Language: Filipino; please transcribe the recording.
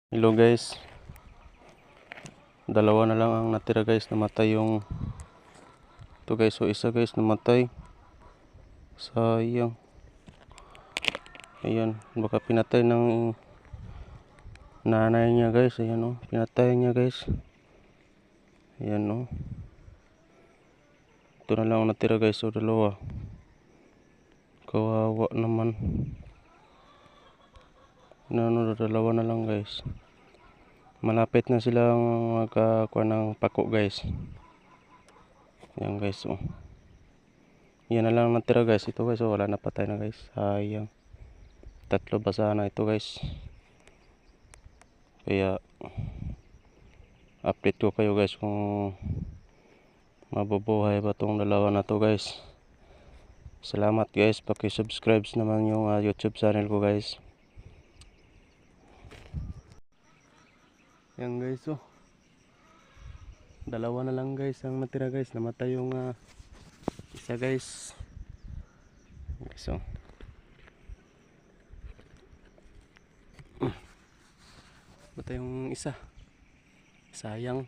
Hello guys, dalawa na lang ang natira guys, namatay yung ito guys. So isa guys namatay, sayang. Ayan, baka pinatay ng nanay niya guys. Ayan o, pinatay niya guys. Ayan o, ito na lang ang natira guys. So dalawa, kawawa naman. Dalawa na lang guys. Malapit na silang magkakuha ng pako guys. Ayan guys o, yan na lang natira guys. Ito guys o, wala na, patay na guys, sayang. Tatlo ba sana ito guys, kaya update ko kayo guys kung mabubuhay ba tong dalawa na to guys. Salamat guys, paki-subscribe naman yung YouTube channel ko guys. Yan guys oh, dalawa na lang guys ang natira guys. Namatay yung isa guys. So batay yung isa, sayang.